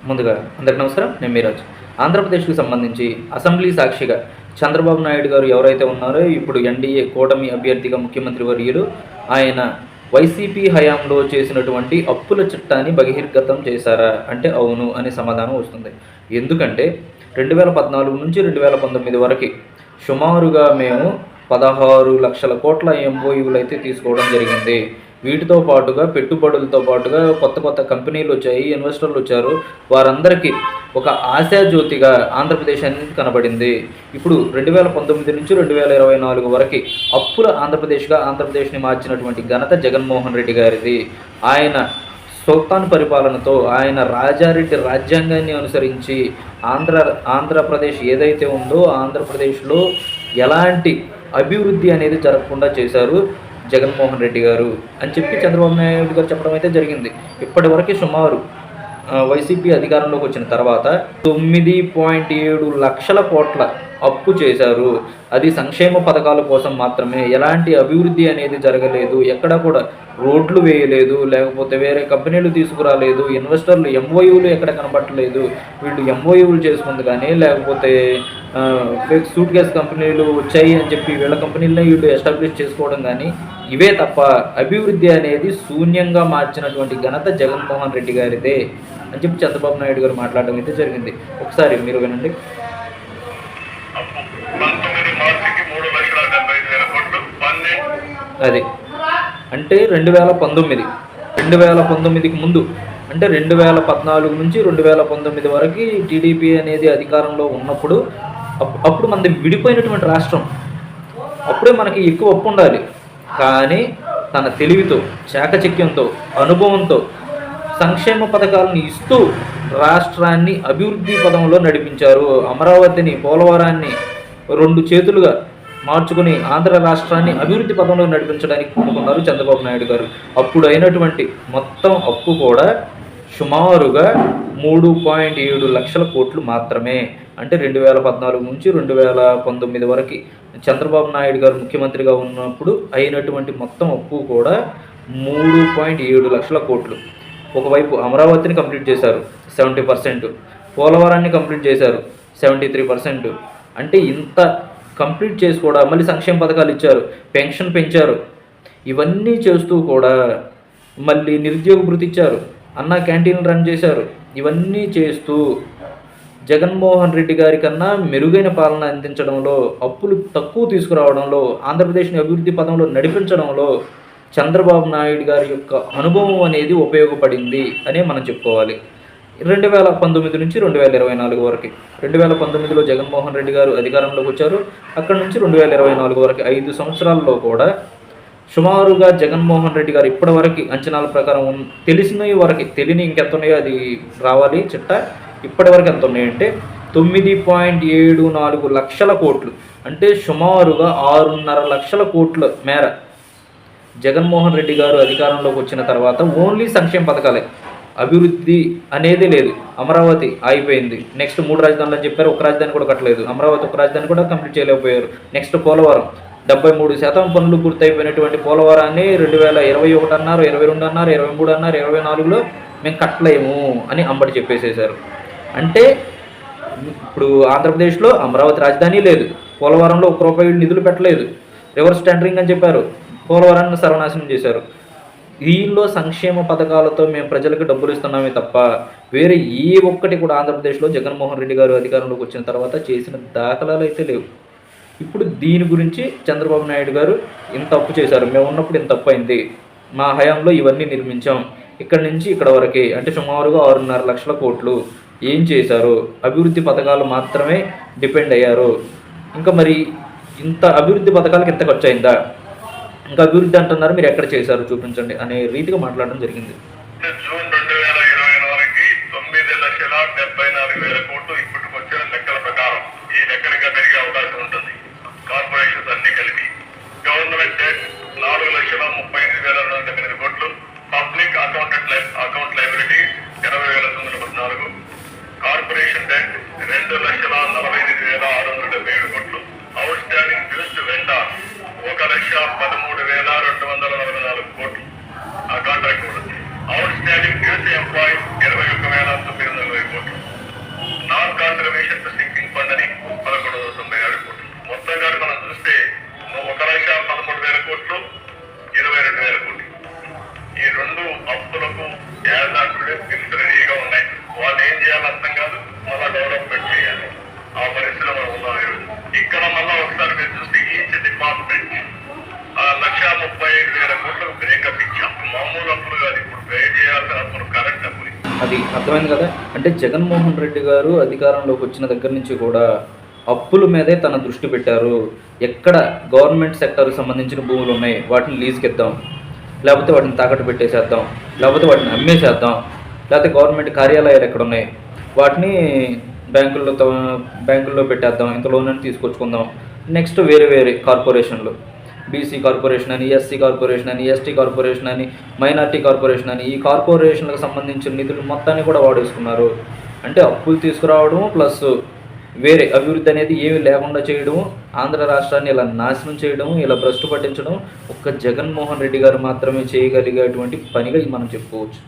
ముందుగా అందరికి నమస్కారం. నేను మీరాజ్. ఆంధ్రప్రదేశ్కు సంబంధించి అసెంబ్లీ సాక్షిగా చంద్రబాబు నాయుడు గారు ఎవరైతే ఉన్నారో ఇప్పుడు ఎన్డీఏ కూటమి అభ్యర్థిగా ముఖ్యమంత్రి వర్యులు ఆయన వైసీపీ హయాంలో చేసినటువంటి అప్పుల చట్టాన్ని బహిర్గతం చేశారా అంటే అవును అనే సమాధానం వస్తుంది. ఎందుకంటే 2014 నుంచి 2019 వరకు సుమారుగా మేము 16 లక్షల కోట్ల ఎంఓయూలు అయితే తీసుకోవడం జరిగింది. వీటితో పాటుగా పెట్టుబడులతో పాటుగా కొత్త కంపెనీలు వచ్చాయి, ఇన్వెస్టర్లు వచ్చారు. వారందరికీ ఒక ఆశాజ్యోతిగా ఆంధ్రప్రదేశ్ అనేది కనబడింది. ఇప్పుడు 2019 నుంచి 2024 వరకు అప్పుల ఆంధ్రప్రదేశ్ని మార్చినటువంటి ఘనత జగన్మోహన్ రెడ్డి గారిది. ఆయన సుల్తాన్ పరిపాలనతో ఆయన రాజారెడ్డి రాజ్యాంగాన్ని అనుసరించి ఆంధ్రప్రదేశ్ ఏదైతే ఉందో ఆంధ్రప్రదేశ్లో ఎలాంటి అభివృద్ధి అనేది జరగకుండా చేశారు జగన్మోహన్ రెడ్డి గారు అని చెప్పి చంద్రబాబు నాయుడు గారు చెప్పడం అయితే జరిగింది. ఇప్పటివరకు సుమారు వైసీపీ అధికారంలోకి వచ్చిన తర్వాత 9.7 లక్షల కోట్ల అప్పు చేశారు. అది సంక్షేమ పథకాల కోసం మాత్రమే. ఎలాంటి అభివృద్ధి అనేది జరగలేదు. ఎక్కడ కూడా రోడ్లు వేయలేదు, లేకపోతే వేరే కంపెనీలు తీసుకురాలేదు, ఇన్వెస్టర్లు ఎంఓయూలు ఎక్కడ కనబట్టలేదు. వీళ్ళు ఎంఓయూలు చేసుకుంది కానీ లేకపోతే ఫేక్ సూట్ కేస్ కంపెనీలు వచ్చాయి అని చెప్పి వీళ్ళ కంపెనీలనే వీళ్ళు ఎస్టాబ్లిష్ చేసుకోవడం కానీ ఇవే తప్ప అభివృద్ధి అనేది శూన్యంగా మార్చినటువంటి ఘనత జగన్మోహన్ రెడ్డి గారిదే అని చెప్పి చంద్రబాబు నాయుడు గారు మాట్లాడడం అయితే జరిగింది. ఒకసారి మీరు వినండి. అది అంటే 2019కి ముందు అంటే 2014 నుంచి 2019 వరకు టీడీపీ అనేది అధికారంలో ఉన్నప్పుడు అప్పుడు మనది విడిపోయినటువంటి రాష్ట్రం. అప్పుడే మనకి ఎక్కువ అప్పు ఉండాలి. కానీ తన తెలివితో, చాకచక్యంతో, అనుభవంతో సంక్షేమ పథకాలను ఇస్తూ రాష్ట్రాన్ని అభివృద్ధి పదంలో నడిపించారు. అమరావతిని, పోలవరాన్ని 2 చేతులుగా మార్చుకుని ఆంధ్ర రాష్ట్రాన్ని అభివృద్ధి పదంలో నడిపించడానికి పూనుకున్నారు చంద్రబాబు నాయుడు గారు. అప్పుడు అయినటువంటి మొత్తం అప్పు కూడా సుమారుగా 3.7 లక్షల కోట్లు మాత్రమే. అంటే 2014 నుంచి 2019 వరకు చంద్రబాబు నాయుడు గారు ముఖ్యమంత్రిగా ఉన్నప్పుడు అయినటువంటి మొత్తం అప్పు కూడా 3.7 లక్షల కోట్లు. ఒకవైపు అమరావతిని కంప్లీట్ చేశారు 70%, పోలవరాన్ని కంప్లీట్ చేశారు 73%. అంటే ఇంత కంప్లీట్ చేసి కూడా మళ్ళీ సంక్షేమ పథకాలు ఇచ్చారు, పెన్షన్ పెంచారు. ఇవన్నీ చేస్తూ కూడా మళ్ళీ నిరుద్యోగ భృతి ఇచ్చారు, అన్న క్యాంటీన్లు రన్ చేశారు. ఇవన్నీ చేస్తూ జగన్మోహన్ రెడ్డి గారి కన్నా మెరుగైన పాలన అందించడంలో, అప్పులు తక్కువ తీసుకురావడంలో, ఆంధ్రప్రదేశ్ని అభివృద్ధి పదంలో నడిపించడంలో చంద్రబాబు నాయుడు గారి యొక్క అనుభవం అనేది ఉపయోగపడింది అనే మనం చెప్పుకోవాలి. 2019 నుంచి 2024 వరకు 2019లో జగన్మోహన్ రెడ్డి గారు అధికారంలోకి వచ్చారు. అక్కడ నుంచి 2024 వరకు 5 సంవత్సరాల్లో కూడా సుమారుగా జగన్మోహన్ రెడ్డి గారు ఇప్పటివరకు అంచనాల ప్రకారం తెలిసినవి వరకు, తెలియని ఇంకెంత ఉన్నాయో అది రావాలి చిట్ట. ఇప్పటి వరకు ఎంత ఉన్నాయంటే 9.74 లక్షల కోట్లు. అంటే సుమారుగా 6.5 లక్షల కోట్ల మేర జగన్మోహన్ రెడ్డి గారు అధికారంలోకి వచ్చిన తర్వాత ఓన్లీ సంక్షేమ పథకాలే, అభివృద్ధి అనేది లేదు. అమరావతి ఆగిపోయింది. నెక్స్ట్ 3 రాజధానులు అని చెప్పారు, ఒక రాజధాని కూడా కట్టలేదు. అమరావతి ఒక రాజధాని కూడా కంప్లీట్ చేయలేకపోయారు. నెక్స్ట్ పోలవరం 73% పనులు పూర్తయిపోయినటువంటి పోలవరాన్ని 2021 అన్నారు, 22 అన్నారు, 23 అన్నారు, 24లో మేము కట్టలేము అని అంబటి చెప్పేసేశారు. అంటే ఇప్పుడు ఆంధ్రప్రదేశ్లో అమరావతి రాజధాని లేదు, పోలవరంలో ₹1 నిధులు పెట్టలేదు, రివర్స్ టెండరింగ్ అని చెప్పారు, పోలవరాన్ని సర్వనాశనం చేశారు. దీనిలో సంక్షేమ పథకాలతో మేము ప్రజలకు డబ్బులు ఇస్తున్నామే తప్ప వేరే ఏ ఒక్కటి కూడా ఆంధ్రప్రదేశ్లో జగన్మోహన్ రెడ్డి గారు అధికారంలోకి వచ్చిన తర్వాత చేసిన దాఖలాలు అయితే లేవు. ఇప్పుడు దీని గురించి చంద్రబాబు నాయుడు గారు ఇంత అప్పు చేశారు, మేము ఉన్నప్పుడు ఇంత తప్పు అయింది, మా హయాంలో ఇవన్నీ నిర్మించాం, ఇక్కడి నుంచి ఇక్కడ వరకే అంటే సుమారుగా 6.5 లక్షల కోట్లు ఏం చేశారు, అభివృద్ధి పథకాలు మాత్రమే డిపెండ్ అయ్యారు. ఇంకా మరి ఇంత అభివృద్ధి పథకాలకు ఎంత ఖర్చు అయిందా, ఇంకా అభివృద్ధి అంటున్నారు, మీరు ఎక్కడ చేశారు చూపించండి అనే రీతిగా మాట్లాడడం జరిగింది. జూన్ 2024కి 9,74,000 కోట్లు ఇప్పటికి వచ్చిన లెక్కల ప్రకారం ఈ లెక్కలుగా పెరిగే అవకాశం ఉంటుంది. కార్పొరేషన్స్ అన్ని కలిపి గవర్నమెంట్ డెట్ 4,38,208 కోట్లు, public account liability 20,914, corporation debt 2,45,677 కోట్లు, అవుట్ స్టాండింగ్ డ్యూస్ వెండర్ 1,13,244 కోట్లు. ఆ కాంట్రాక్ట్ కూడా అవుట్ స్టాండింగ్ డ్యూస్ ఎంప్లాయీస్ 21,920 కోట్లు. అది అర్థమైంది కదా. అంటే జగన్మోహన్ రెడ్డి గారు అధికారంలోకి వచ్చిన దగ్గర నుంచి కూడా అప్పుల మీదే తన దృష్టి పెట్టారు. ఎక్కడ గవర్నమెంట్ సెక్టార్కి సంబంధించిన భూములు ఉన్నాయి వాటిని లీజ్కి ఇద్దాం, లేకపోతే వాటిని తాకట్టు పెట్టేసేద్దాం, లేకపోతే వాటిని అమ్మేసేద్దాం, లేకపోతే గవర్నమెంట్ కార్యాలయాలు ఎక్కడ ఉన్నాయి వాటిని బ్యాంకుల్లో పెట్టేద్దాం, ఇంత లోన్ అని తీసుకొచ్చుకుందాం. నెక్స్ట్ వేరే వేరే కార్పొరేషన్లు, బీసీ కార్పొరేషన్ అని, ఎస్సీ కార్పొరేషన్ అని, ఎస్టీ కార్పొరేషన్ అని, మైనార్టీ కార్పొరేషన్ అని, ఈ కార్పొరేషన్లకు సంబంధించిన నిధులు మొత్తాన్ని కూడా వాడేసుకున్నారు. అంటే అప్పులు తీసుకురావడం ప్లస్ వేరే అభివృద్ధి అనేది ఏమీ లేకుండా చేయడం, ఆంధ్ర రాష్ట్రాన్ని ఇలా నాశనం చేయడం, ఇలా భ్రష్టు పట్టించడం ఒక్క జగన్మోహన్ రెడ్డి గారు మాత్రమే చేయగలిగేటువంటి పనిగా మనం చెప్పుకోవచ్చు.